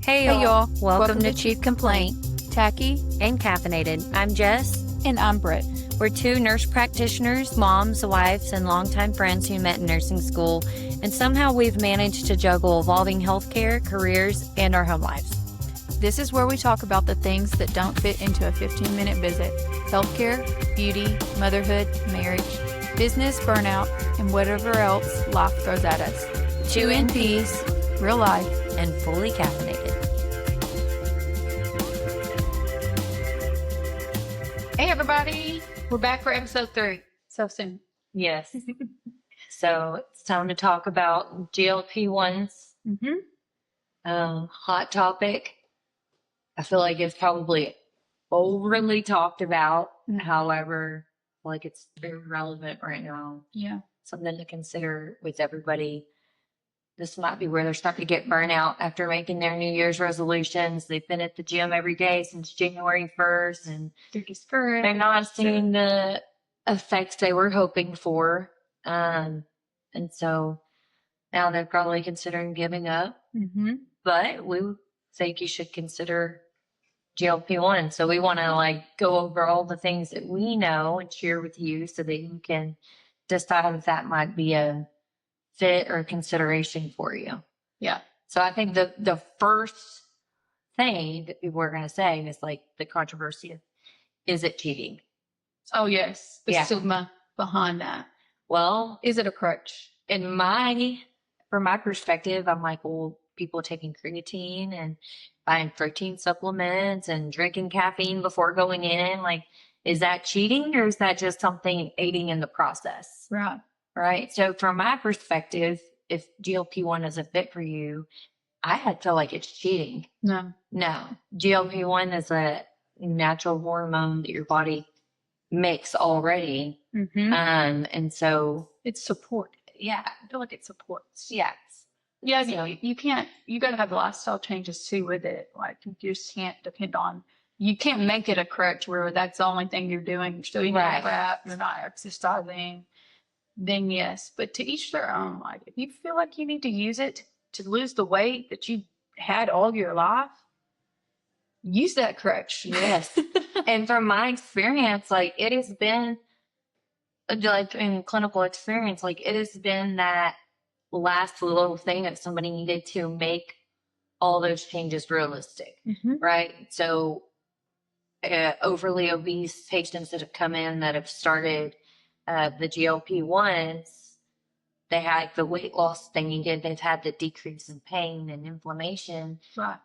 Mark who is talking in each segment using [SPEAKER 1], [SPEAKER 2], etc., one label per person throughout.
[SPEAKER 1] Hey
[SPEAKER 2] Hey
[SPEAKER 1] y'all,
[SPEAKER 2] y'all,
[SPEAKER 1] welcome to Chief Complaint
[SPEAKER 2] Tacky,
[SPEAKER 1] and Caffeinated. I'm Jess.
[SPEAKER 2] and I'm Britt.
[SPEAKER 1] We're two nurse practitioners, moms, wives, and longtime friends who met in nursing school, and somehow we've managed to juggle evolving healthcare, careers, and our home lives.
[SPEAKER 2] This is where we talk about the things that don't fit into a 15-minute visit: healthcare, beauty, motherhood, marriage, business, burnout, and whatever else life throws at us.
[SPEAKER 1] Two in peace
[SPEAKER 2] Real life.
[SPEAKER 1] and fully caffeinated.
[SPEAKER 2] Hey everybody, we're back for episode 3. So soon.
[SPEAKER 1] Yes. So it's time to talk about GLP-1s. Hot topic. I feel like it's probably overly talked about.
[SPEAKER 2] Mhm.
[SPEAKER 1] However, like it's very relevant right now.
[SPEAKER 2] Yeah.
[SPEAKER 1] Something to consider with everybody. This might be where they're starting to get burnout after making their New Year's resolutions. They've been at the gym every day since January 1st, and
[SPEAKER 2] They're discouraged.
[SPEAKER 1] they're not seeing the effects they were hoping for. And so now they're probably considering giving up. But we think you should consider GLP-1. So we want to go over all the things that we know and share with you so that you can decide if that might be a fit or consideration for you.
[SPEAKER 2] Yeah.
[SPEAKER 1] So I think the first thing that people are going to say is the controversy of, is it cheating?
[SPEAKER 2] Oh yes. The
[SPEAKER 1] Yeah.
[SPEAKER 2] stigma behind that.
[SPEAKER 1] Well,
[SPEAKER 2] Is it a crutch?
[SPEAKER 1] from my perspective, I'm like, well, people taking creatine and buying protein supplements and drinking caffeine before going in, is that cheating or is that just something aiding in the process?
[SPEAKER 2] Right.
[SPEAKER 1] Right. So from my perspective, if GLP-1 is a fit for you, I feel like it's cheating.
[SPEAKER 2] No.
[SPEAKER 1] No, GLP-1 is a natural hormone that your body makes already. And so,
[SPEAKER 2] It's support.
[SPEAKER 1] yeah,
[SPEAKER 2] I feel like it supports.
[SPEAKER 1] yes.
[SPEAKER 2] Yeah,
[SPEAKER 1] So-
[SPEAKER 2] you can't, you got to have lifestyle changes too with it. Like, you just can't depend on, you can't make it a crutch where that's the only thing you're doing. You're still eating
[SPEAKER 1] Right.
[SPEAKER 2] crap, you're not exercising, then yes. But to each their own. Like, if you feel like you need to use it to lose the weight that you had all your life, use that crutch.
[SPEAKER 1] Yes. And from my experience, it has been, in clinical experience, it has been that last little thing that somebody needed to make all those changes realistic, right? So overly obese patients that have come in that have started the GLP-1s, they had the weight loss they needed. They've had the decrease in pain and inflammation,
[SPEAKER 2] Right.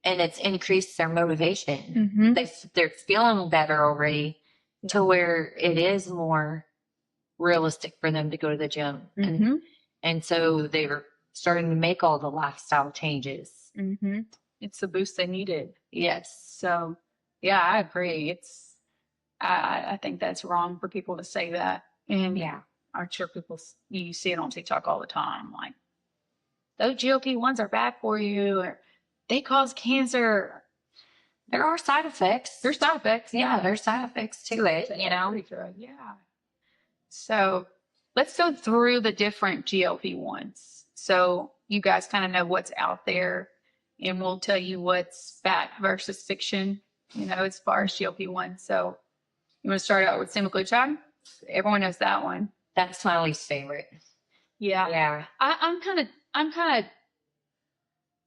[SPEAKER 1] and it's increased their motivation. They're feeling better already to where it is more realistic for them to go to the gym. And so they were starting to make all the lifestyle changes.
[SPEAKER 2] It's the boost they needed.
[SPEAKER 1] Yes.
[SPEAKER 2] So, yeah, I agree. I think that's wrong for people to say that. And
[SPEAKER 1] Yeah.
[SPEAKER 2] I'm sure you see it on TikTok all the time. Like, those GLP-1s are bad for you, or they cause cancer.
[SPEAKER 1] There are side effects.
[SPEAKER 2] There's side effects.
[SPEAKER 1] Yeah, there's side effects to it,
[SPEAKER 2] Yeah. So let's go through the different GLP-1s. So you guys kind of know what's out there, and we'll tell you what's fact versus fiction, as far as GLP-1. So you want to start out with semaglutide? Everyone knows that one.
[SPEAKER 1] That's my least favorite.
[SPEAKER 2] Yeah.
[SPEAKER 1] Yeah.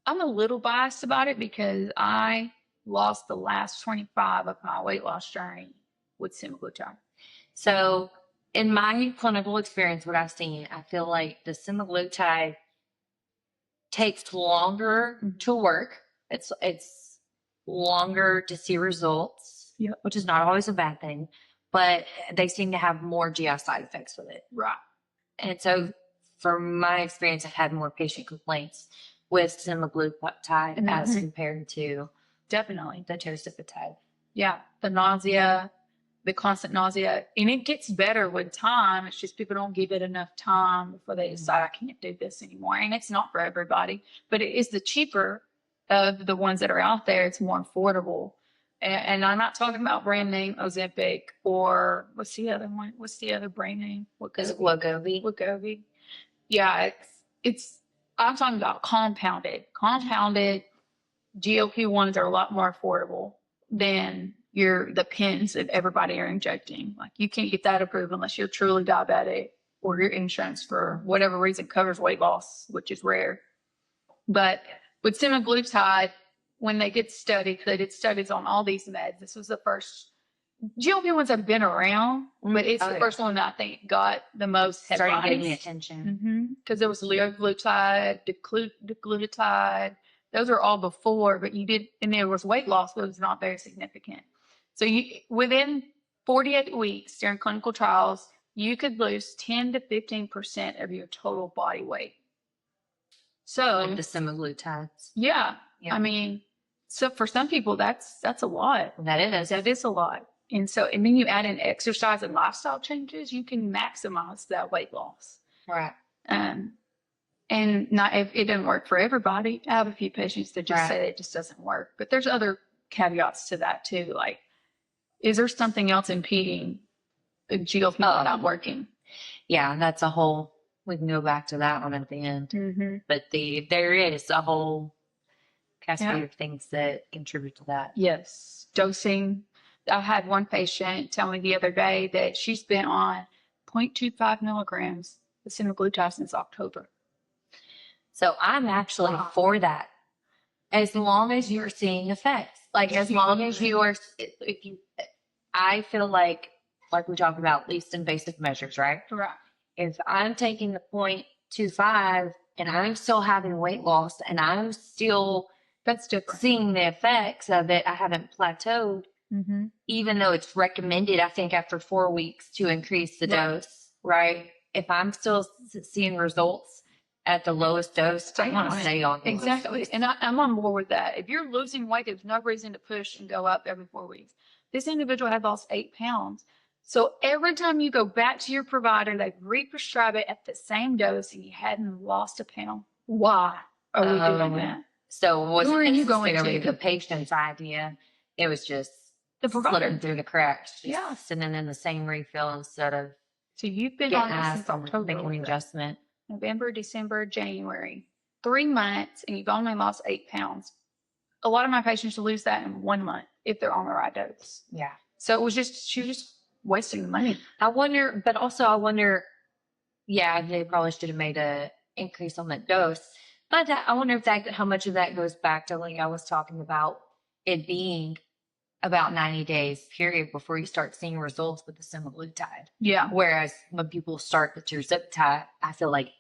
[SPEAKER 2] I'm a little biased about it because I lost the last 25 of my weight loss journey with semaglutide.
[SPEAKER 1] So in my clinical experience, what I've seen, I feel like the semaglutide takes longer to work. It's longer to see results, which is not always a bad thing, but they seem to have more GI side effects with it.
[SPEAKER 2] Right.
[SPEAKER 1] And so from my experience, I've had more patient complaints with semaglutide as compared to
[SPEAKER 2] Definitely
[SPEAKER 1] the tirzepatide.
[SPEAKER 2] Yeah, the nausea, the constant nausea, and it gets better with time. It's just people don't give it enough time before they decide, I can't do this anymore. And it's not for everybody, but it is the cheaper of the ones that are out there. It's more affordable. And I'm not talking about brand name Ozempic or what's the other one? What's the other brand name?
[SPEAKER 1] Is it Wegovy?
[SPEAKER 2] Wegovy. Yeah, it's I'm talking about compounded. Compounded GLP-1s are a lot more affordable than the pens that everybody are injecting. Like you can't get that approved unless you're truly diabetic or your insurance for whatever reason covers weight loss, which is rare. But with semaglutide, when they did studies, they did studies on all these meds. This was the first. GLP-1s have been around, but it's the first one that I think got the most
[SPEAKER 1] Started
[SPEAKER 2] headlines.
[SPEAKER 1] getting attention.
[SPEAKER 2] Because there was liraglutide, glutide. Those are all before, but you did, and there was weight loss, but it was not very significant. So within 48 weeks during clinical trials, you could lose 10 to 15% of your total body weight. So
[SPEAKER 1] Like the semaglutides.
[SPEAKER 2] yeah, I mean, so for some people, that's a lot.
[SPEAKER 1] That is
[SPEAKER 2] a lot. And then you add in exercise and lifestyle changes, you can maximize that weight loss.
[SPEAKER 1] Right.
[SPEAKER 2] And not if it doesn't work for everybody. I have a few patients that just say it just doesn't work. But there's other caveats to that too. Like, is there something else impeding the GLP not working?
[SPEAKER 1] Yeah, that's a whole. We can go back to that one at the end.
[SPEAKER 2] Mm-hmm.
[SPEAKER 1] But there is a whole cascade of things that contribute to that.
[SPEAKER 2] Yes, dosing. I had one patient tell me the other day that she's been on 0.25 milligrams of semaglutide since October.
[SPEAKER 1] So I'm actually for that. As long as you're seeing effects, like as long as you are, I feel like we talked about least invasive measures, right?
[SPEAKER 2] Right.
[SPEAKER 1] If I'm taking the 0.25 and I'm still having weight loss and I'm still
[SPEAKER 2] That's different.
[SPEAKER 1] seeing the effects of it, I haven't plateaued, even though it's recommended, I think, after 4 weeks to increase the dose, right? If I'm still seeing results at the lowest dose, I want to stay on it.
[SPEAKER 2] Exactly. And I'm on board with that. If you're losing weight, there's no reason to push and go up every 4 weeks. This individual had lost 8 pounds. So every time you go back to your provider, they re-prescribe it at the same dose and you hadn't lost a pound. Why are we doing that?
[SPEAKER 1] So it wasn't necessarily
[SPEAKER 2] to?
[SPEAKER 1] the patient's idea. It was just
[SPEAKER 2] The provider.
[SPEAKER 1] slipping through the cracks.
[SPEAKER 2] Yeah.
[SPEAKER 1] Sitting in the same refill instead of
[SPEAKER 2] So you've been
[SPEAKER 1] getting
[SPEAKER 2] on this
[SPEAKER 1] asked
[SPEAKER 2] since October.
[SPEAKER 1] making an adjustment.
[SPEAKER 2] November, December, January. 3 months and you've only lost 8 pounds. A lot of my patients lose that in 1 month if they're on the right dose.
[SPEAKER 1] Yeah.
[SPEAKER 2] So she was just wasting the money.
[SPEAKER 1] I wonder, yeah, they probably should have made a increase on that dose. But I wonder if how much of that goes back to, like I was talking about, it being about 90 days period before you start seeing results with the semaglutide.
[SPEAKER 2] Yeah.
[SPEAKER 1] Whereas when people start the tirzepatide, I feel like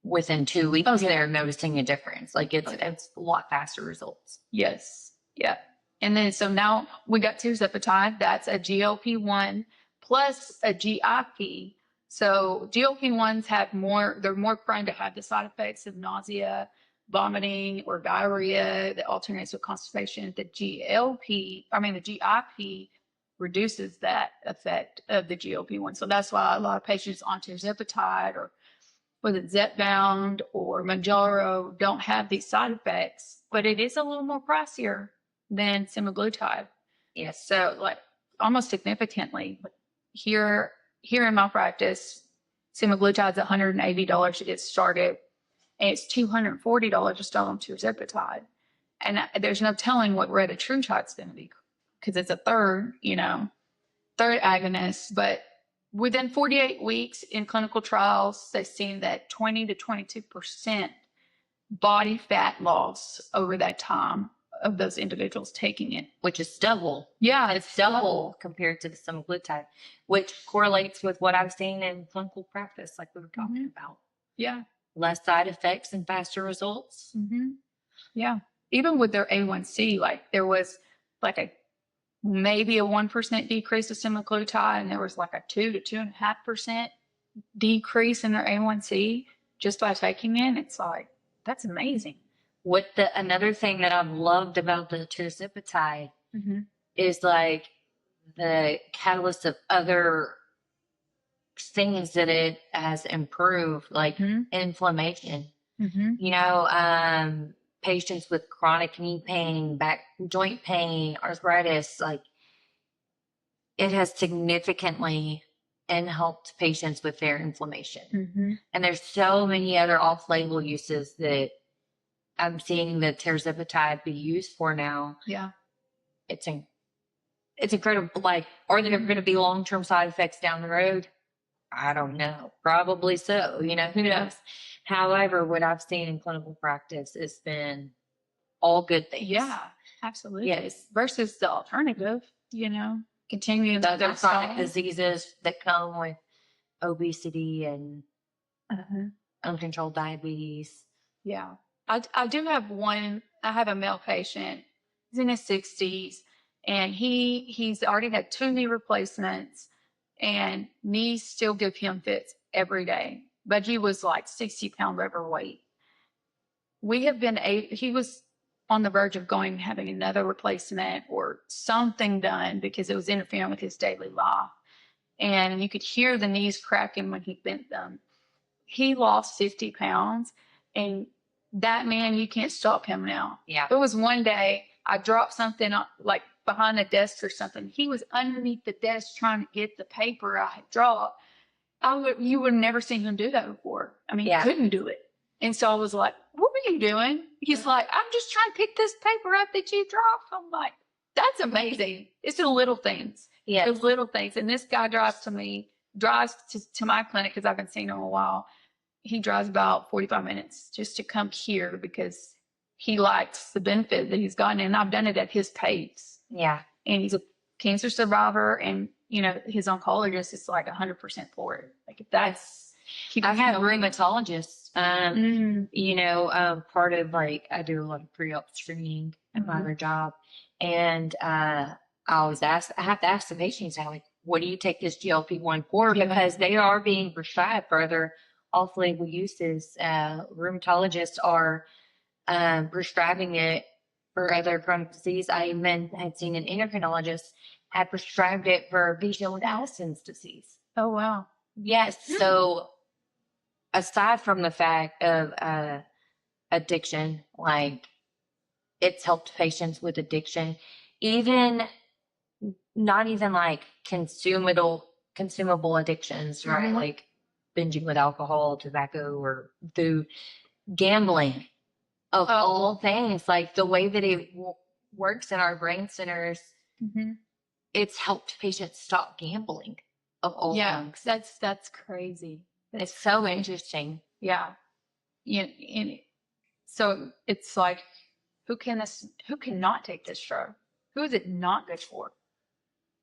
[SPEAKER 1] within 2 weeks they're noticing a difference. Like it's a lot faster results.
[SPEAKER 2] Yes. Yeah. And then so now we got tirzepatide. That's a GLP-1 plus a GIP. So GLP-1s they're more prone to have the side effects of nausea, vomiting, or diarrhea that alternates with constipation. The GIP reduces that effect of the GLP-1. So that's why a lot of patients on tirzepatide or whether it's Zepbound or Mounjaro don't have these side effects, but it is a little more pricier than semaglutide.
[SPEAKER 1] Yes.
[SPEAKER 2] So like almost significantly. Here in my practice, semaglutide's $180 to get started, and it's $240 to start on tirzepatide. And there's no telling what retatrutide's going to be because it's a third agonist. But within 48 weeks in clinical trials, they've seen that 20 to 22% body fat loss over that time of those individuals taking it.
[SPEAKER 1] Which is double.
[SPEAKER 2] Yeah,
[SPEAKER 1] it's double compared to the semaglutide, which correlates with what I've seen in clinical practice, like we were talking about.
[SPEAKER 2] Yeah.
[SPEAKER 1] Less side effects and faster results.
[SPEAKER 2] Yeah. Even with their A1C, like there was like maybe a 1% decrease of semaglutide, and there was like a 2 to 2.5% decrease in their A1C just by taking it. It's like, that's amazing.
[SPEAKER 1] Another thing that I've loved about the tirzepatide is like the catalyst of other things that it has improved, like inflammation. Patients with chronic knee pain, back joint pain, arthritis, like it has significantly and helped patients with their inflammation.
[SPEAKER 2] Mm-hmm.
[SPEAKER 1] And there's so many other off-label uses that I'm seeing the terzepatide be used for now.
[SPEAKER 2] Yeah.
[SPEAKER 1] It's incredible. Like, are there going to be long-term side effects down the road? I don't know. Probably so. You know, who knows? However, what I've seen in clinical practice has been all good things.
[SPEAKER 2] Yeah, absolutely.
[SPEAKER 1] Yes.
[SPEAKER 2] Versus the alternative, continuing
[SPEAKER 1] The other
[SPEAKER 2] lifestyle.
[SPEAKER 1] chronic diseases that come with obesity and uncontrolled diabetes.
[SPEAKER 2] Yeah. I do have I have a male patient. He's in his 60s, and he's already had 2 knee replacements, and knees still give him fits every day. But he was like 60-pound overweight. He was on the verge of having another replacement or something done because it was interfering with his daily life. And you could hear the knees cracking when he bent them. He lost 50 pounds, and that man, you can't stop him now.
[SPEAKER 1] Yeah.
[SPEAKER 2] There was one day I dropped something like behind a desk or something. He was underneath the desk trying to get the paper I had dropped. You would have never seen him do that before. I mean, he couldn't do it. And so I was like, what were you doing? He's like, I'm just trying to pick this paper up that you dropped. I'm like, that's amazing. It's the little things.
[SPEAKER 1] Yeah.
[SPEAKER 2] The little things. And this guy drives to my clinic because I haven't seen him in a while. He drives about 45 minutes just to come here because he likes the benefit that he's gotten. And I've done it at his pace.
[SPEAKER 1] Yeah.
[SPEAKER 2] And he's a cancer survivor. And, his oncologist is like 100% for it. Like if that's...
[SPEAKER 1] I've had rheumatologists, part of I do a lot of pre-op screening in my other job. And, I have to ask the patients, what do you take this GLP-1 for? Because they are being prescribed for other off-label uses. Rheumatologists are, prescribing it for other chronic disease. I even had seen an endocrinologist had prescribed it for visual Allison's disease.
[SPEAKER 2] Oh, wow.
[SPEAKER 1] Yes. So, aside from the fact of addiction, it's helped patients with addiction, not even consumable addictions, right? Like binging with alcohol, tobacco, or food, gambling, of all things, like the way that it works in our brain centers, it's helped patients stop gambling of all things.
[SPEAKER 2] That's crazy.
[SPEAKER 1] It's so interesting.
[SPEAKER 2] Yeah. So it's like, who cannot take this drug? Who is it not good for?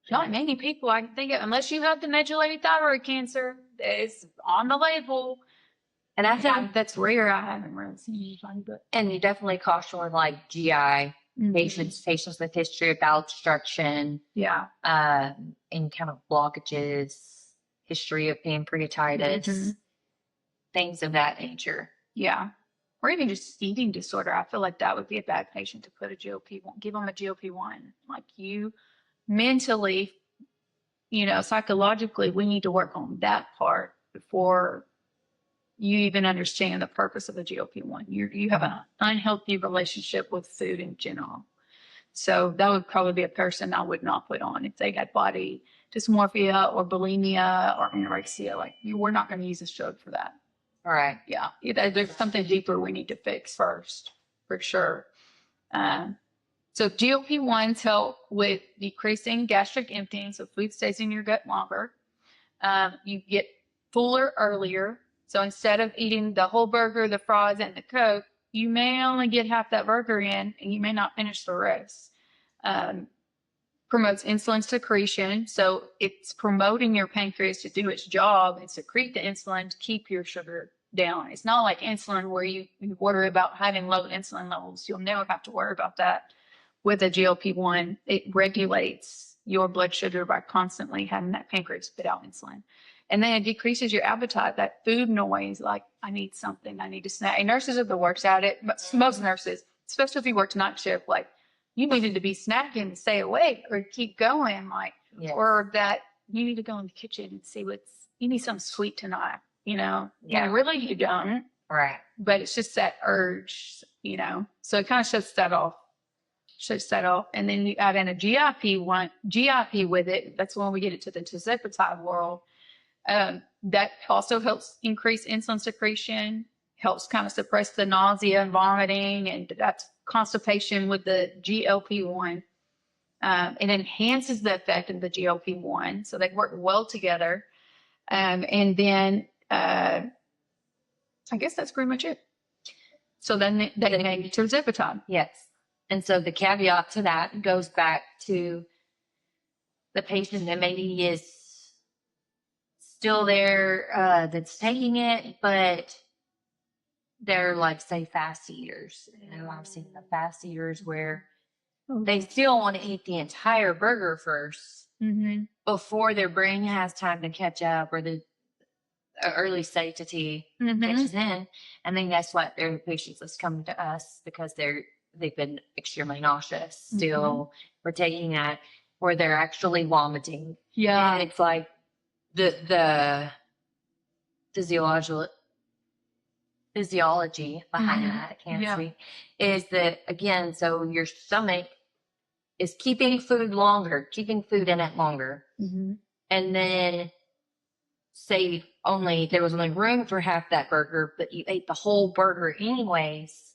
[SPEAKER 2] Not many people I can think of, unless you have the medullary thyroid cancer. It's on the label.
[SPEAKER 1] And I think
[SPEAKER 2] that's rare. I haven't really seen anybody, but.
[SPEAKER 1] And you definitely caution GI patients with history of bowel obstruction.
[SPEAKER 2] Yeah.
[SPEAKER 1] And kind of blockages, history of pancreatitis, things of that nature.
[SPEAKER 2] Yeah. Or even just eating disorder. I feel like that would be a bad patient to put a GLP-1, give them a GLP-1. Like you mentally, psychologically, we need to work on that part before you even understand the purpose of a GLP-1. You have an unhealthy relationship with food in general. So that would probably be a person I would not put on if they had body dysmorphia or bulimia or anorexia. We're not going to use this drug for that.
[SPEAKER 1] All right.
[SPEAKER 2] Yeah. There's something deeper we need to fix first, for sure. So GLP-1s help with decreasing gastric emptying, so food stays in your gut longer. You get fuller earlier. So instead of eating the whole burger, the fries, and the Coke, you may only get half that burger in, and you may not finish the rest. Promotes insulin secretion. So it's promoting your pancreas to do its job and secrete the insulin to keep your sugar down. It's not like insulin where you worry about having low insulin levels. You'll never have to worry about that. With a GLP-1, it regulates your blood sugar by constantly having that pancreas spit out insulin. And then it decreases your appetite, that food noise, like, I need something, I need a snack. And nurses are the worst at it, but most nurses, especially if you work night shift, you needed to be snacking to stay awake or keep going, or that you need to go in the kitchen and see you need something sweet tonight, Yeah, really you don't.
[SPEAKER 1] Right.
[SPEAKER 2] But it's just that urge, So it kind of shuts that off. And then you add in a GIP with it. That's when we get it to the tirzepatide world. That also helps increase insulin secretion, helps kind of suppress the nausea and vomiting, and that's constipation with the GLP-1. It enhances the effect of the GLP-1, so they work well together. And then I guess that's pretty much it. So then they make tirzepatide.
[SPEAKER 1] Yes. And so the caveat to that goes back to the patient that maybe is still there, that's taking it, but they're like, say, fast eaters. I've seen the fast eaters where they still want to eat the entire burger first before their brain has time to catch up, or the early satiety catches in. And then guess what? There are patients that's coming to us because they've been extremely nauseous still. We're taking that, or they're actually vomiting.
[SPEAKER 2] Yeah.
[SPEAKER 1] And it's like the physiology behind that, I can't speak, is that, again, so your stomach is keeping food in it longer. And then say there was only room for half that burger, but you ate the whole burger anyways.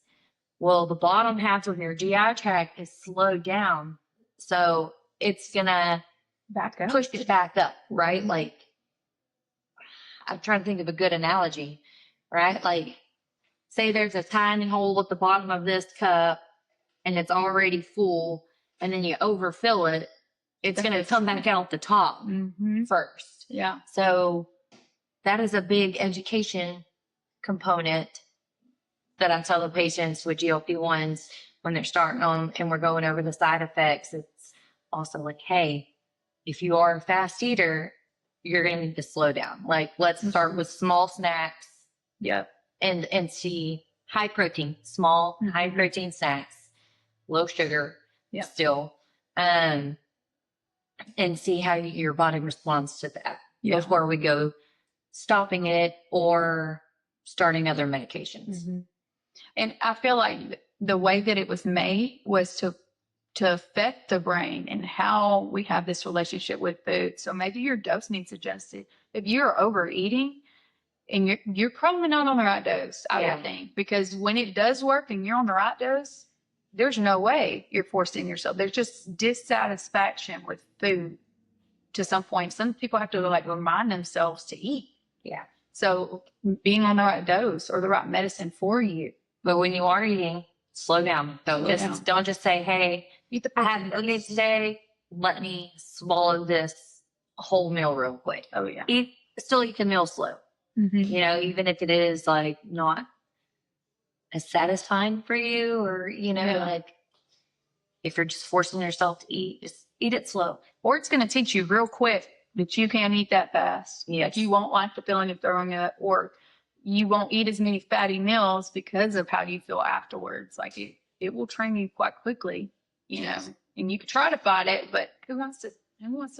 [SPEAKER 1] Well, the bottom half of your GI tract is slowed down. So it's gonna push it back up, right? Like, I'm trying to think of a good analogy, right? Like, say there's a tiny hole at the bottom of this cup and it's already full, and then you overfill it, it's going to come back out the top first.
[SPEAKER 2] Yeah.
[SPEAKER 1] So that is a big education component that I tell the patients with GLP-1s when they're starting on and we're going over the side effects. It's also like, hey, if you are a fast eater, you're going to need to slow down. Like, let's start with small snacks.
[SPEAKER 2] Yep.
[SPEAKER 1] And see high protein, small, high protein snacks, low sugar still, and see how your body responds to that before we go stopping it or starting other medications.
[SPEAKER 2] And I feel like the way that it was made was to affect the brain and how we have this relationship with food. So maybe your dose needs adjusted. If you're overeating, and you're probably not on the right dose, I would think, because when it does work and you're on the right dose, there's no way you're forcing yourself. There's just dissatisfaction with food to some point. Some people have to like remind themselves to eat.
[SPEAKER 1] Yeah.
[SPEAKER 2] So being on the right dose or the right medicine for you.
[SPEAKER 1] But when you are eating, slow down. Don't just say, hey, I had cookies today. Let me swallow this whole meal real quick.
[SPEAKER 2] Oh yeah.
[SPEAKER 1] Still eat the meal slow. You know, even if it is like not as satisfying for you, or, you know, like if you're just forcing yourself to eat, just eat it slow.
[SPEAKER 2] Or it's going to teach you real quick that you can't eat that fast.
[SPEAKER 1] Yes.
[SPEAKER 2] Like you won't like the feeling of throwing up, or you won't eat as many fatty meals because of how you feel afterwards. Like it will train you quite quickly, you know, and you can try to fight it, but who wants to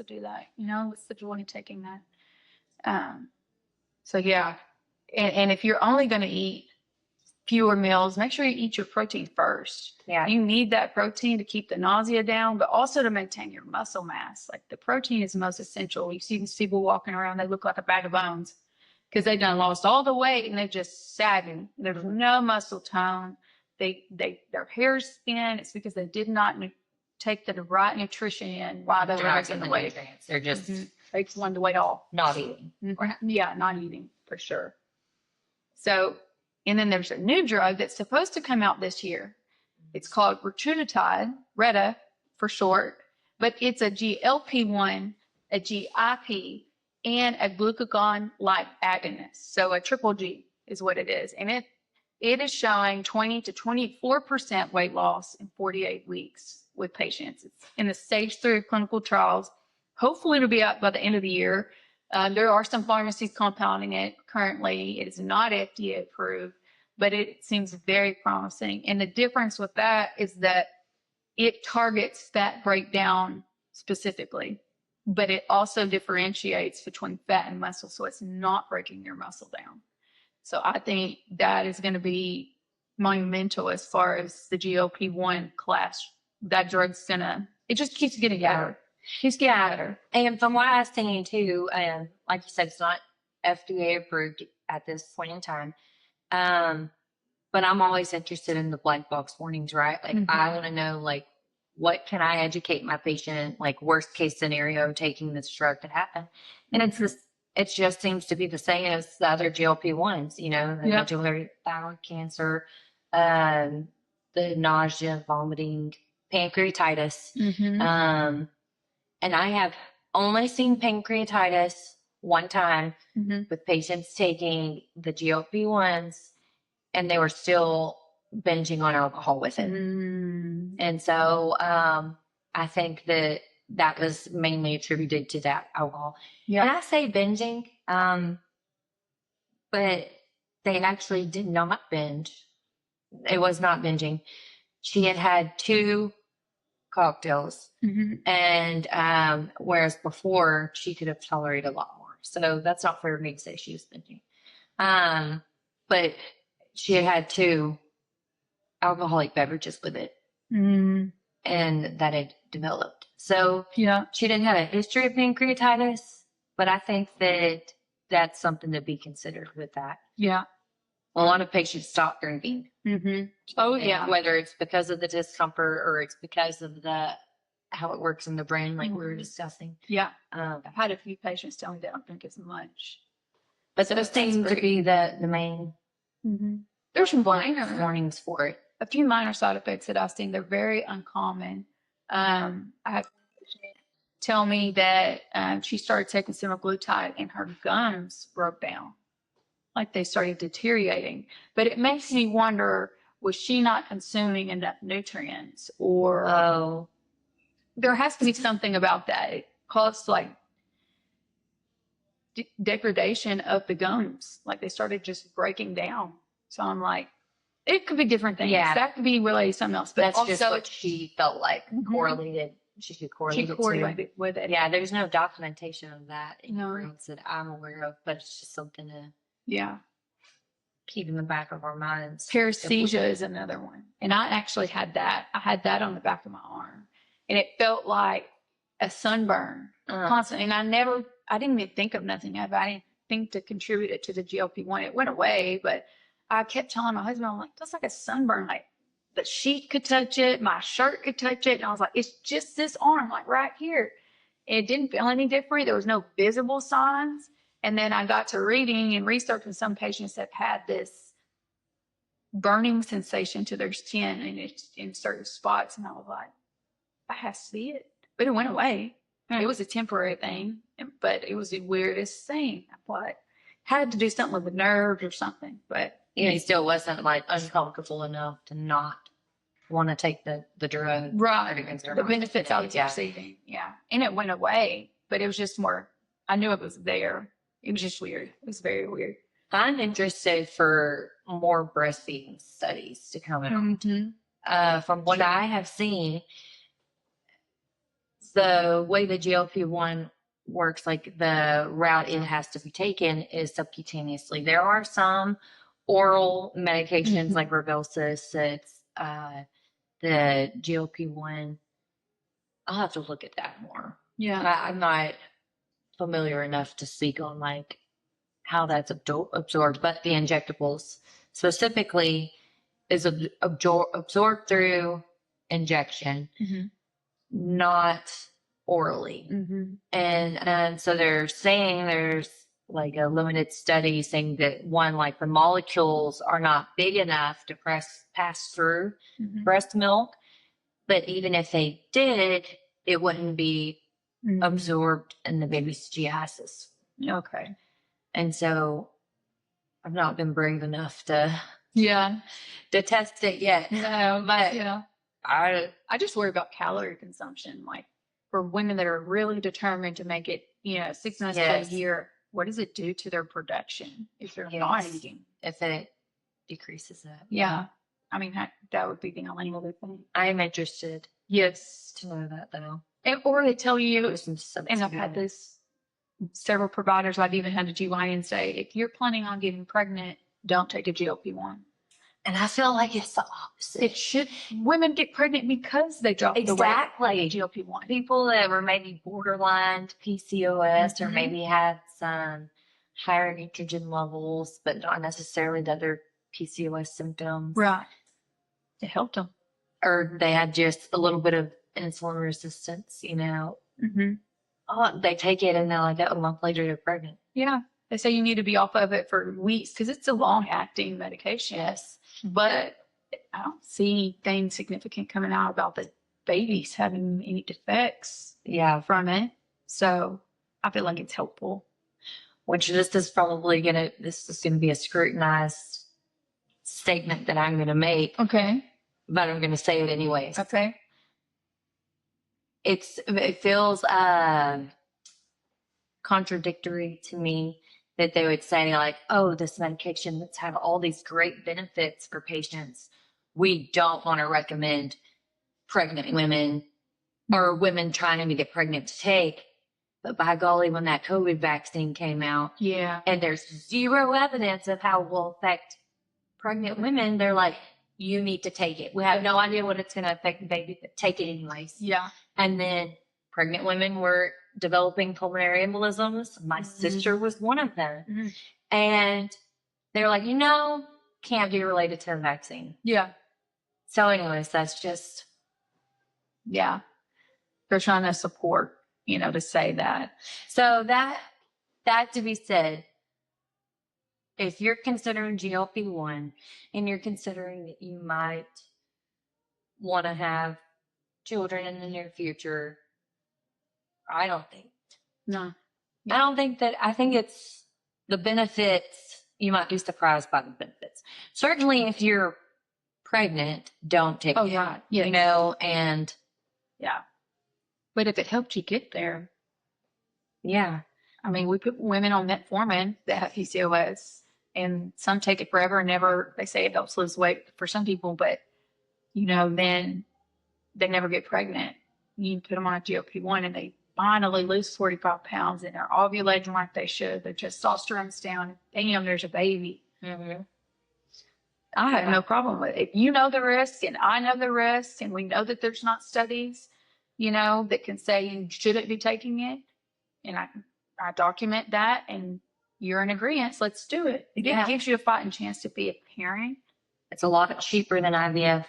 [SPEAKER 2] do that? You know, what's the joy in taking that? So yeah, and if you're only going to eat fewer meals, make sure you eat your protein first.
[SPEAKER 1] Yeah.
[SPEAKER 2] You need that protein to keep the nausea down, but also to maintain your muscle mass. Like the protein is most essential. You see these people walking around, they look like a bag of bones because they've done lost all the weight and they're just sagging. There's no muscle tone. Their hair's thin. It's because they did not take the right nutrition in while they were losing the weight.
[SPEAKER 1] They're just
[SPEAKER 2] they just wanted the weight off.
[SPEAKER 1] not eating.
[SPEAKER 2] Not eating for sure. So, and then there's a new drug that's supposed to come out this year. It's called retatrutide, Retta for short, but it's a GLP-1, a GIP, and a glucagon-like agonist. So a triple G is what it is. And it is showing 20 to 24% weight loss in 48 weeks with patients. It's in the stage 3 of clinical trials. Hopefully it'll be out by the end of the year. There are some pharmacies compounding it currently. It is not FDA approved, but it seems very promising. And the difference with that is that it targets fat breakdown specifically, but it also differentiates between fat and muscle. So it's not breaking your muscle down. So I think that is going to be monumental as far as the GLP-1 class. That drug's it just keeps getting better. She's getting better.
[SPEAKER 1] And from what I've seen too, like you said, it's not FDA approved at this point in time. But I'm always interested in the black box warnings, right? Like I want to know, like, what can I educate my patient? Like worst case scenario, taking this drug could happen, and it just seems to be the same as the other GLP-1s. You know, the medullary thyroid cancer, the nausea, vomiting, pancreatitis. And I have only seen pancreatitis one time with patients taking the GLP-1s, and they were still binging on alcohol with it. And so I think that was mainly attributed to that alcohol. Yeah. And I say binging, but they actually did not binge. It was not binging. She had 2 cocktails, and whereas before she could have tolerated a lot more. So that's not fair for me to say she was binging. But she had 2 alcoholic beverages with it, and that had developed. So she didn't have a history of pancreatitis, but I think that that's something to be considered with that. Yeah. A lot of patients stop drinking. Oh, yeah. Whether it's because of the discomfort or it's because of how it works in the brain, like we were discussing. Yeah.
[SPEAKER 2] I've had a few patients tell me they don't drink as much.
[SPEAKER 1] But those seem to be the main.
[SPEAKER 2] There's minor
[SPEAKER 1] warnings for it.
[SPEAKER 2] A few minor side effects that I've seen. They're very uncommon. I have a patient tell me that she started taking semaglutide and her gums broke down. Like they started deteriorating. But it makes me wonder, was she not consuming enough nutrients? Or there has to be something about that. It caused like degradation of the gums. Like they started just breaking down. So I'm like, it could be different things. Yeah. That could be related to something else. But
[SPEAKER 1] that's
[SPEAKER 2] also,
[SPEAKER 1] just what she felt like correlated. She could correlate
[SPEAKER 2] it with it.
[SPEAKER 1] Yeah, there's no documentation of that in that I'm aware of, but it's just something to keep in the back of our minds.
[SPEAKER 2] Paresthesia is another one. And I actually had that. I had that on the back of my arm. And it felt like a sunburn constantly. And I didn't even think of nothing of it. I didn't think to contribute it to the GLP-1. It went away, but I kept telling my husband, I'm like, that's like a sunburn. Like the sheet could touch it, my shirt could touch it. And I was like, it's just this arm, like right here. And it didn't feel any different. There was no visible signs. And then I got to reading and researching some patients that had this burning sensation to their skin and it's in certain spots. And I was like, I have to see it. But it went away. It was a temporary thing, but it was the weirdest thing. I thought had to do something with the nerves or something. But
[SPEAKER 1] he still wasn't like uncomfortable enough to not want to take the drug.
[SPEAKER 2] Right. The benefits I was receiving. Yeah. And it went away, but it was just more, I knew it was there. It was just weird. It was very weird.
[SPEAKER 1] I'm interested for more breastfeeding studies to come out. From what I have seen, the way the GLP-1 works, like the route it has to be taken is subcutaneously. There are some oral medications like Rybelsus, it's the GLP-1. I'll have to look at that more. Yeah. I'm not familiar enough to speak on like how that's absorbed, but the injectables specifically is absorbed through injection, not orally. And so they're saying there's like a limited study saying that like the molecules are not big enough to pass through breast milk, but even if they did, it wouldn't be absorbed in the baby's GIs.
[SPEAKER 2] Okay.
[SPEAKER 1] And so I've not been brave enough to test it yet.
[SPEAKER 2] No, but I just worry about calorie consumption. Like for women that are really determined to make it, 6 months to a year, what does it do to their production if they're not eating?
[SPEAKER 1] If it decreases it.
[SPEAKER 2] Yeah. I mean, that would be the only other thing.
[SPEAKER 1] I'm interested.
[SPEAKER 2] Yes.
[SPEAKER 1] To know that though.
[SPEAKER 2] Or they tell you, and I've had this, several providers, I've even had a GYN say, if you're planning on getting pregnant, don't take a GLP-1.
[SPEAKER 1] And I feel like it's the opposite.
[SPEAKER 2] It should. Women get pregnant because they drop the weight.
[SPEAKER 1] Exactly.
[SPEAKER 2] GLP-1.
[SPEAKER 1] People that were maybe borderline PCOS or maybe had some higher estrogen levels, but not necessarily the other PCOS symptoms.
[SPEAKER 2] Right. It helped them.
[SPEAKER 1] Or they had just a little bit of insulin resistance,
[SPEAKER 2] Mm-hmm.
[SPEAKER 1] Oh, they take it and they're like, a month later they're pregnant.
[SPEAKER 2] Yeah. They say you need to be off of it for weeks because it's a long-acting medication.
[SPEAKER 1] Yes.
[SPEAKER 2] But I don't see anything significant coming out about the babies having any defects from it. So I feel like it's helpful.
[SPEAKER 1] Which this is going to be a scrutinized statement that I'm going to make.
[SPEAKER 2] Okay.
[SPEAKER 1] But I'm going to say it anyways.
[SPEAKER 2] Okay.
[SPEAKER 1] It feels contradictory to me that they would say like, oh, this medication that's had all these great benefits for patients, we don't want to recommend pregnant women or women trying to get pregnant to take. But by golly, when that COVID vaccine came out, and there's zero evidence of how it will affect pregnant women, they're like, you need to take it. We have no idea what it's going to affect the baby, but take it anyways.
[SPEAKER 2] Yeah.
[SPEAKER 1] And then pregnant women were developing pulmonary embolisms. My sister was one of them.
[SPEAKER 2] Mm-hmm.
[SPEAKER 1] And they're like, can't be related to the vaccine.
[SPEAKER 2] Yeah.
[SPEAKER 1] So anyways, that's just.
[SPEAKER 2] Yeah. They're trying to support, to say that.
[SPEAKER 1] So that to be said, if you're considering GLP-1 and you're considering that you might want to have children in the near future, I think it's the benefits. You might be surprised by the benefits. Certainly if you're pregnant, don't take it.
[SPEAKER 2] Right. Yes.
[SPEAKER 1] And.
[SPEAKER 2] Yeah. But if it helped you get there.
[SPEAKER 1] Yeah.
[SPEAKER 2] I mean, we put women on metformin that have PCOS, and some take it forever and never, they say it helps lose weight for some people, but, then they never get pregnant. You put them on a GLP-1 and they finally lose 45 pounds and they're ovulating like they should. Their testosterone's down. Bam, there's a baby.
[SPEAKER 1] Mm-hmm.
[SPEAKER 2] I have no problem with it. If you know the risk and I know the risk and we know that there's not studies, that can say you shouldn't be taking it, and I document that and you're in agreement, let's do it. It gives you a fighting chance to be a parent.
[SPEAKER 1] It's a lot cheaper than IVF.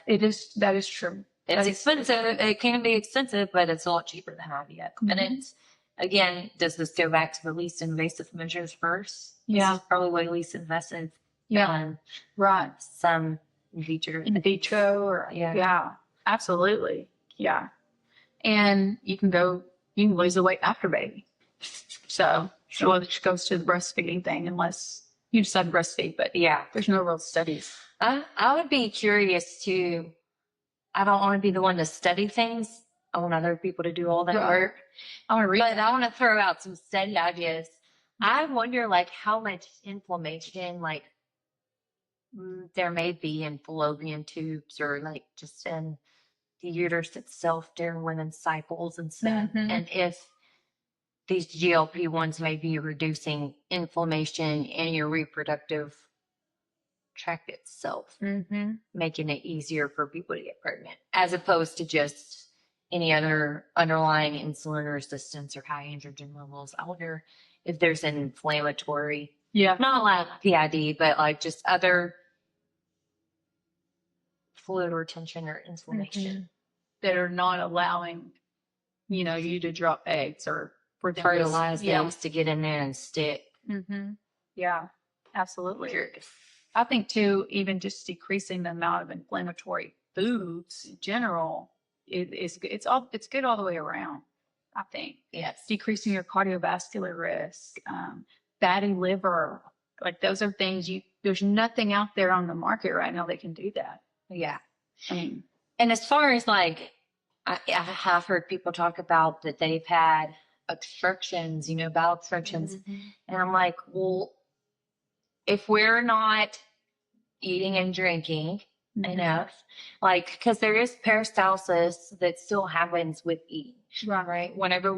[SPEAKER 2] That is true.
[SPEAKER 1] It's expensive. It can be expensive, but it's a lot cheaper than IVF. Mm-hmm. And it's, again, does this go back to the least invasive measures first?
[SPEAKER 2] Yeah.
[SPEAKER 1] This is probably way least invasive.
[SPEAKER 2] Yeah. Right.
[SPEAKER 1] Some in vitro.
[SPEAKER 2] Yeah. Absolutely. Yeah. And you can lose the weight after baby. So it just goes to the breastfeeding thing unless you decide to breastfeed. But there's no real studies.
[SPEAKER 1] I would be curious to. I don't want to be the one to study things. I want other people to do all that work.
[SPEAKER 2] I want to read.
[SPEAKER 1] But I want to throw out some study ideas. I wonder, how much inflammation, there may be in fallopian tubes or, just in the uterus itself during women's cycles and stuff. Mm-hmm. And if these GLP-1s may be reducing inflammation in your reproductive tract itself, making it easier for people to get pregnant, as opposed to just any other underlying insulin resistance or high androgen levels. I wonder if there's an inflammatory, not like PID, but just other fluid retention or inflammation
[SPEAKER 2] that are not allowing, you to drop eggs or
[SPEAKER 1] fertilize eggs to get in there and stick.
[SPEAKER 2] Mm-hmm. Yeah, absolutely. I think too, even just decreasing the amount of inflammatory foods in general it's good all the way around. I think.
[SPEAKER 1] Yes.
[SPEAKER 2] Decreasing your cardiovascular risk, fatty liver, those are things there's nothing out there on the market right now that can do that.
[SPEAKER 1] Yeah. And as far as I have heard people talk about that they've had obstructions, bowel obstructions, and I'm like, well, if we're not eating and drinking enough, because there is peristalsis that still happens with eating, right? Whenever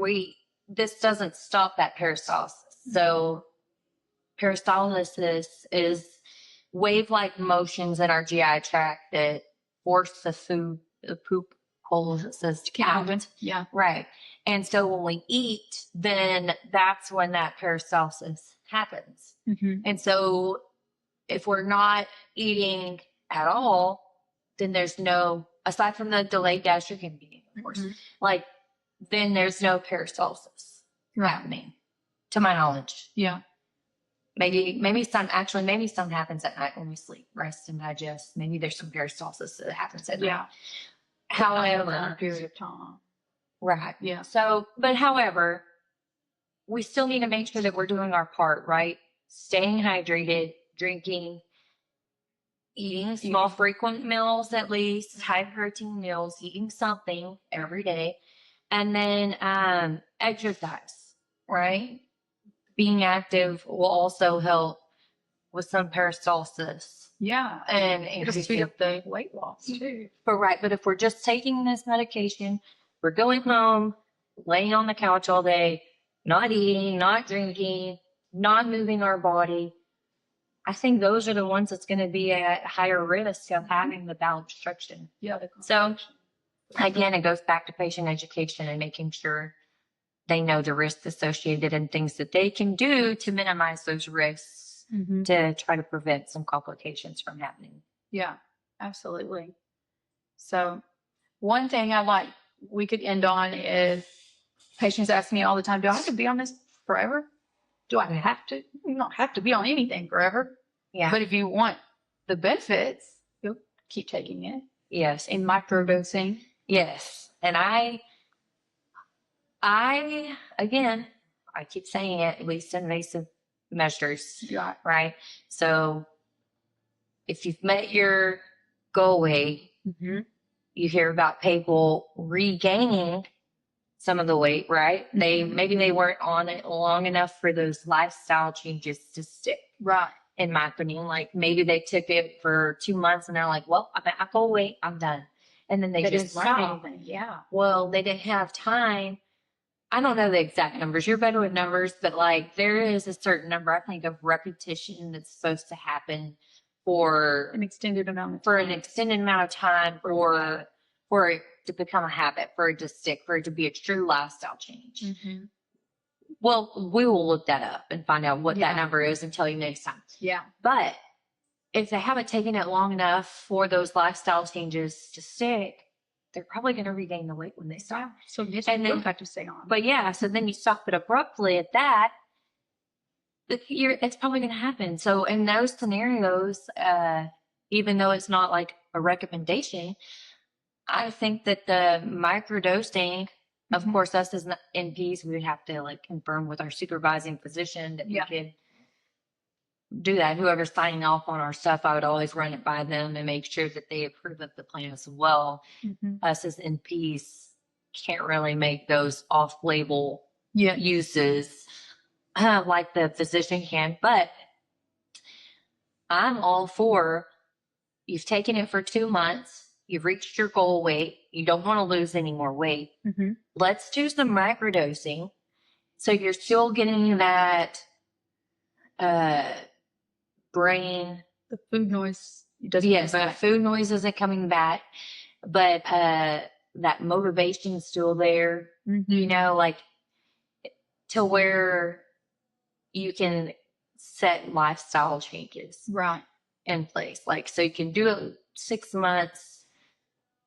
[SPEAKER 1] this doesn't stop that peristalsis. So peristalsis is wave-like motions in our GI tract that force the poop holes, it says, out.
[SPEAKER 2] Yeah.
[SPEAKER 1] Right. And so when we eat, then that's when that peristalsis happens.
[SPEAKER 2] Mm-hmm.
[SPEAKER 1] And so if we're not eating at all, then there's no, aside from the delayed gastric emptying, of course, like, then there's no peristalsis happening, to my knowledge.
[SPEAKER 2] Yeah.
[SPEAKER 1] Maybe some happens at night when we sleep, rest and digest. Maybe there's some peristalsis that happens at night. However,
[SPEAKER 2] a period of time.
[SPEAKER 1] Right.
[SPEAKER 2] Yeah.
[SPEAKER 1] So, but however, we still need to make sure that we're doing our part, right? Staying hydrated, drinking, eating small, frequent meals, at least high protein meals, eating something every day, and then exercise, right? Being active will also help with some peristalsis.
[SPEAKER 2] Yeah.
[SPEAKER 1] And
[SPEAKER 2] it'll speed up the weight loss too.
[SPEAKER 1] But if we're just taking this medication, we're going home, laying on the couch all day, not eating, not drinking, not moving our body, I think those are the ones that's going to be at higher risk of having the bowel obstruction.
[SPEAKER 2] Yeah.
[SPEAKER 1] So again, it goes back to patient education and making sure they know the risks associated and things that they can do to minimize those risks to try to prevent some complications from happening.
[SPEAKER 2] Yeah, absolutely. So one thing we could end on is patients ask me all the time, do I have to be on this forever? Do I have to? You don't have to be on anything forever.
[SPEAKER 1] Yeah.
[SPEAKER 2] But if you want the benefits, you'll keep taking it.
[SPEAKER 1] Yes.
[SPEAKER 2] In microdosing.
[SPEAKER 1] Yes. And I keep saying it, least invasive measures.
[SPEAKER 2] Yeah.
[SPEAKER 1] Right. So if you've met your goal weight, you hear about people regaining some of the weight, right? Maybe they weren't on it long enough for those lifestyle changes to stick.
[SPEAKER 2] Right.
[SPEAKER 1] In my opinion, like maybe they took it for 2 months and they're like, well, I'm at goal weight, I'm done. And then they just stop.
[SPEAKER 2] Yeah.
[SPEAKER 1] Well, they didn't have time. I don't know the exact numbers. You're better with numbers, but like there is a certain number, I think, of repetition that's supposed to happen for
[SPEAKER 2] an extended amount of
[SPEAKER 1] time for it to become a habit, for it to stick, for it to be a true lifestyle change. Well, we will look that up and find out what that number is and tell you next time.
[SPEAKER 2] Yeah.
[SPEAKER 1] But if they haven't taken it long enough for those lifestyle changes to stick, they're probably going to regain the weight when they stop.
[SPEAKER 2] So you don't have to stay on.
[SPEAKER 1] But yeah, so then you stop it abruptly at that, it's probably going to happen. So in those scenarios, even though it's not like a recommendation, I think that the microdosing, of course, us as NPs, we would have to like confirm with our supervising physician that we could do that. Whoever's signing off on our stuff, I would always run it by them and make sure that they approve of the plan as well. Us as NPs can't really make those off-label uses like the physician can, but I'm all for, you've taken it for 2 months, you've reached your goal weight, you don't want to lose any more weight. Let's do some microdosing so you're still getting that brain.
[SPEAKER 2] The food noise.
[SPEAKER 1] The food noise isn't coming back, but that motivation's still there, you know, like to where you can set lifestyle changes in place. Like, so you can do it 6 months,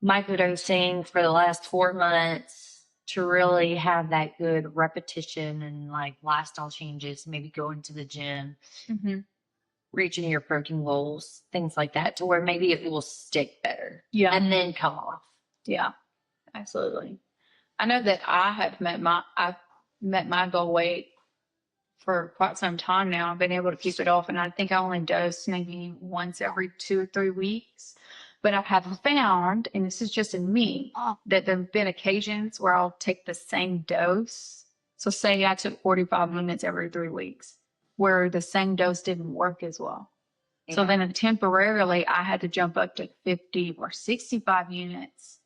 [SPEAKER 1] microdosing for the last 4 months to really have that good repetition and like lifestyle changes, maybe going to the gym, reaching your protein goals, things like that, to where maybe it will stick better.
[SPEAKER 2] Yeah.
[SPEAKER 1] And then come off.
[SPEAKER 2] Yeah, absolutely. I know that I've met my goal weight for quite some time now. I've been able to keep it off, and I think I only dose maybe once every 2 or 3 weeks. But I have found, and this is just in me, that there have been occasions where I'll take the same dose. So say I took 45 minutes every 3 weeks, where the same dose didn't work as well. Yeah. So then temporarily I had to jump up to 50 or 65 units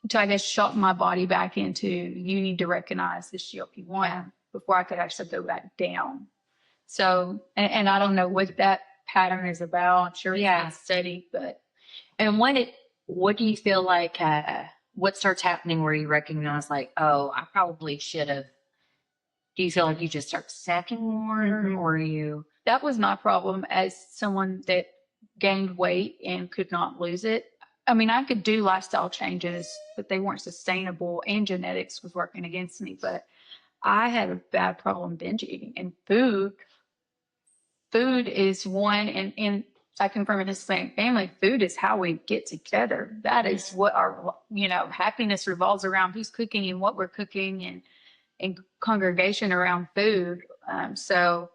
[SPEAKER 2] to, I guess, shock my body back into, you need to recognize this GLP-1 before I could actually go back down. So, and I don't know what that pattern is about. I'm sure it's
[SPEAKER 1] Yeah.
[SPEAKER 2] been studied, but
[SPEAKER 1] And what do you feel like, what starts happening where you recognize like, oh, I probably should have, do you feel like you just start snacking more
[SPEAKER 2] Mhm.
[SPEAKER 1] or you,
[SPEAKER 2] that was my problem as someone that gained weight and could not lose it. I mean, I could do lifestyle changes, but they weren't sustainable, and genetics was working against me. But I had a bad problem binge eating, and food is one, and I come from a Hispanic family. Food is how we get together. That is what our, happiness revolves around, who's cooking and what we're cooking, and congregation around food. So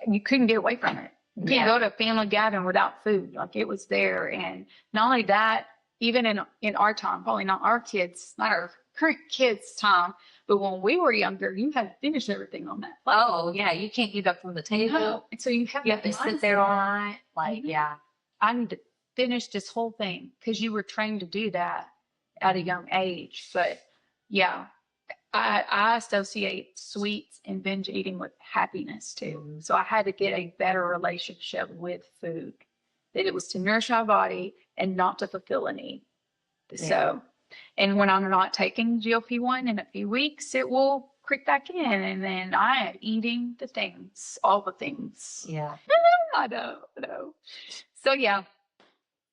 [SPEAKER 2] you couldn't get away from it. You couldn't go to a family gathering without food. Like, it was there. And not only that, even in our time, probably not our kids, not our current kids' time, but when we were younger, you had to finish everything on that plate.
[SPEAKER 1] oh yeah, you can't get up from the table.
[SPEAKER 2] No. And so you have
[SPEAKER 1] To sit there all night. Like,
[SPEAKER 2] Mhm.
[SPEAKER 1] yeah.
[SPEAKER 2] I need to finish this whole thing, because you were trained to do that at a young age. But yeah, I associate sweets and binge eating with happiness too. So I had to get a better relationship with food, that it was to nourish my body and not to fulfill a need. So, and when I'm not taking GLP-1 in a few weeks, it will creep back in. And then I am eating the things, all the things.
[SPEAKER 1] Yeah.
[SPEAKER 2] I know. So yeah,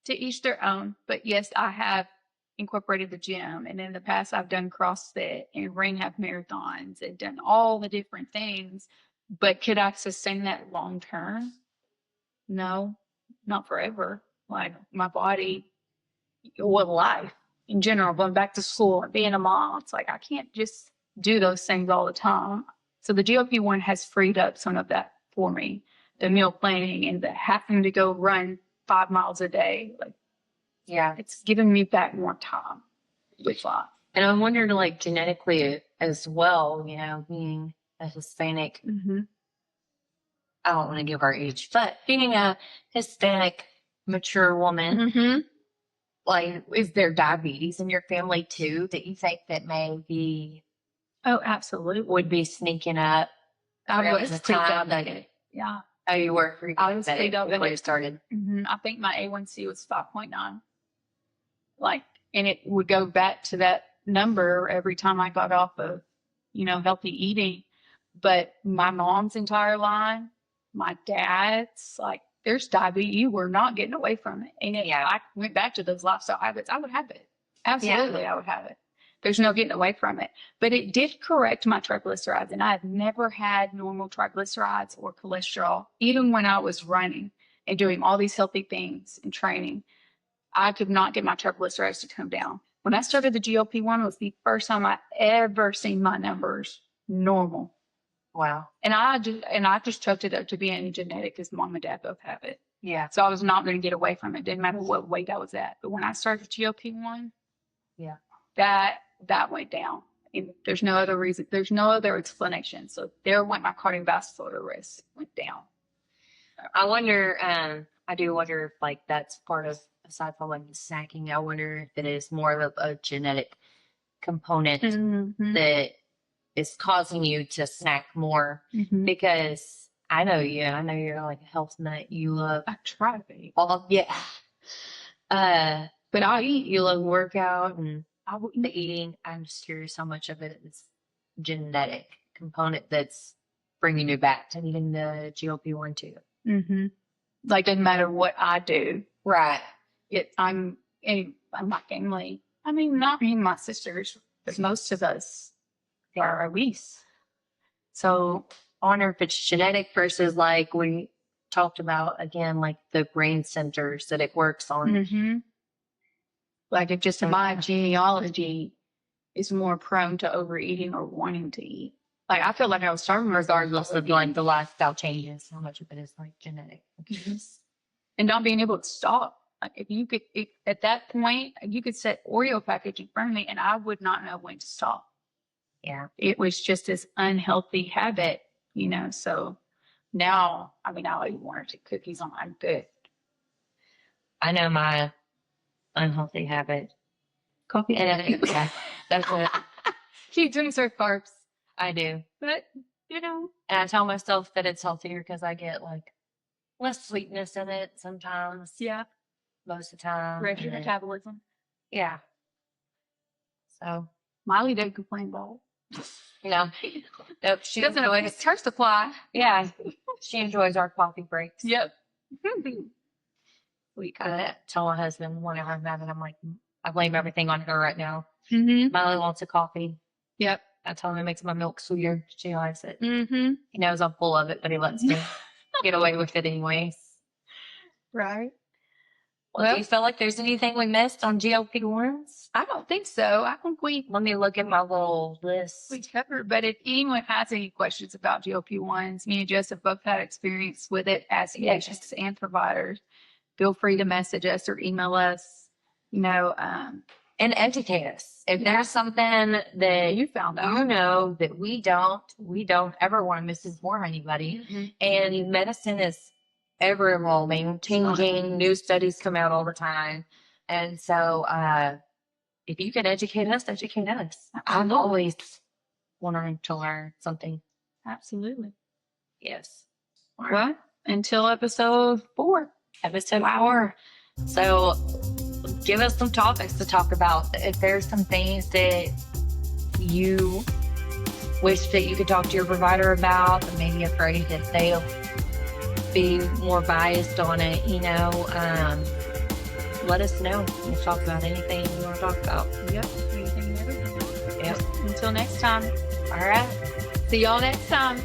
[SPEAKER 2] to each their own. But yes, I have incorporated the gym, and in the past I've done CrossFit and ran half marathons and done all the different things. But could I sustain that long term? No, not forever. Like, my body, life in general, going back to school and being a mom, it's like I can't just do those things all the time. So the GLP-1 has freed up some of that for me. The meal planning and the having to go run 5 miles a day, like,
[SPEAKER 1] Yeah.
[SPEAKER 2] it's given me back more time with life.
[SPEAKER 1] And I wondered, like, genetically as well, being a Hispanic,
[SPEAKER 2] Mm-hmm.
[SPEAKER 1] I don't want to give our age, but being a Hispanic mature woman,
[SPEAKER 2] Mm-hmm.
[SPEAKER 1] like, is there diabetes in your family too that you think that maybe
[SPEAKER 2] Oh, absolutely.
[SPEAKER 1] would be sneaking up?
[SPEAKER 2] I
[SPEAKER 1] around
[SPEAKER 2] was
[SPEAKER 1] the time that
[SPEAKER 2] pre-diabetic. Yeah.
[SPEAKER 1] oh, you were
[SPEAKER 2] I was
[SPEAKER 1] pre-diabetic before you
[SPEAKER 2] pre-diabetic.
[SPEAKER 1] started.
[SPEAKER 2] Mm-hmm. I think my A1C was 5.9. Like, and it would go back to that number every time I got off of, healthy eating. But my mom's entire line, my dad's, like, there's diabetes. You were not getting away from it. And
[SPEAKER 1] Yeah.
[SPEAKER 2] I went back to those lifestyle habits, I would have it. Absolutely, I would have it. There's no getting away from it. But it did correct my triglycerides, and I have never had normal triglycerides or cholesterol, even when I was running and doing all these healthy things and training. I could not get my triglycerides to come down. When I started the GLP-1, it was the first time I ever seen my numbers normal.
[SPEAKER 1] Wow.
[SPEAKER 2] And I just chucked it up to being genetic, because mom and dad both have it.
[SPEAKER 1] Yeah.
[SPEAKER 2] So I was not going to get away from it. Didn't matter what weight I was at. But when I started GLP-1,
[SPEAKER 1] Yeah.
[SPEAKER 2] that went down. And there's no other reason. There's no other explanation. So there went my cardiovascular risk went down.
[SPEAKER 1] I wonder, I do wonder if, like, that's part of, aside from like the snacking, I wonder if it is more of a genetic component
[SPEAKER 2] Mm-hmm.
[SPEAKER 1] that is causing you to snack more.
[SPEAKER 2] Mm-hmm.
[SPEAKER 1] Because I know you're like a health nut. You love
[SPEAKER 2] I try to be.
[SPEAKER 1] all, yeah. But I'll eat. You love workout and the eating. I'm just curious how much of it is genetic component that's bringing you back to needing the GLP-1 too.
[SPEAKER 2] Mm-hmm. Like, doesn't matter what I do.
[SPEAKER 1] Right.
[SPEAKER 2] I'm my family. I mean, not me and my sisters, but most of us are obese.
[SPEAKER 1] So I wonder if it's genetic versus, like we talked about again, like the brain centers that it works on.
[SPEAKER 2] Mm-hmm. Like, if just my genealogy is more prone to overeating or wanting to eat. Like, I feel like I was starving
[SPEAKER 1] Regardless of like the lifestyle changes, how much of it is like genetic.
[SPEAKER 2] and not being able to stop. Like, at that point, you could set Oreo package in front of me and I would not know when to stop.
[SPEAKER 1] Yeah.
[SPEAKER 2] It was just this unhealthy habit, so now, I mean, I'll eat 1 or 2 cookies on I'm good.
[SPEAKER 1] I know my unhealthy habit.
[SPEAKER 2] Coffee.
[SPEAKER 1] And yeah, that's what
[SPEAKER 2] She drinks her carbs.
[SPEAKER 1] I do.
[SPEAKER 2] But,
[SPEAKER 1] And I tell myself that it's healthier because I get like less sweetness in it sometimes.
[SPEAKER 2] Yeah.
[SPEAKER 1] Most of the time.
[SPEAKER 2] Correct your
[SPEAKER 1] And then-
[SPEAKER 2] metabolism.
[SPEAKER 1] Yeah. So,
[SPEAKER 2] Miley don't complain about
[SPEAKER 1] no. Nope, she
[SPEAKER 2] doesn't
[SPEAKER 1] enjoys,
[SPEAKER 2] it's her supply.
[SPEAKER 1] yeah, she enjoys our coffee breaks.
[SPEAKER 2] Yep.
[SPEAKER 1] I tell my husband whenever I'm having, I'm like, I blame everything on her right now.
[SPEAKER 2] Mm-hmm.
[SPEAKER 1] Miley wants a coffee.
[SPEAKER 2] Yep.
[SPEAKER 1] I tell him it makes my milk sweeter. She likes it.
[SPEAKER 2] Mm-hmm.
[SPEAKER 1] He knows I'm full of it, but he lets me get away with it anyways.
[SPEAKER 2] Right.
[SPEAKER 1] Well, do you feel like there's anything we missed on GLP-1s?
[SPEAKER 2] I don't think so. I think
[SPEAKER 1] Let me look at my little list.
[SPEAKER 2] we covered. But if anyone has any questions about GLP-1s, me and Joseph both had experience with it as patients and providers. Feel free to message us or email us. You know,
[SPEAKER 1] And educate us. If there's something that
[SPEAKER 2] you found out.
[SPEAKER 1] you know that we don't ever want to misinform anybody.
[SPEAKER 2] Mm-hmm.
[SPEAKER 1] And medicine is ever evolving, changing, new studies come out all the time. And so if you can educate us, educate us. I'm always wanting to learn something.
[SPEAKER 2] Absolutely.
[SPEAKER 1] Yes.
[SPEAKER 2] Well, until episode 4.
[SPEAKER 1] Episode 4. So give us some topics to talk about. If there's some things that you wish that you could talk to your provider about, and maybe afraid that they'll be more biased on it, let us know. We'll talk about anything you want to talk about.
[SPEAKER 2] Yep. Anything and everything.
[SPEAKER 1] Yep.
[SPEAKER 2] Until next time.
[SPEAKER 1] All right.
[SPEAKER 2] See y'all next time.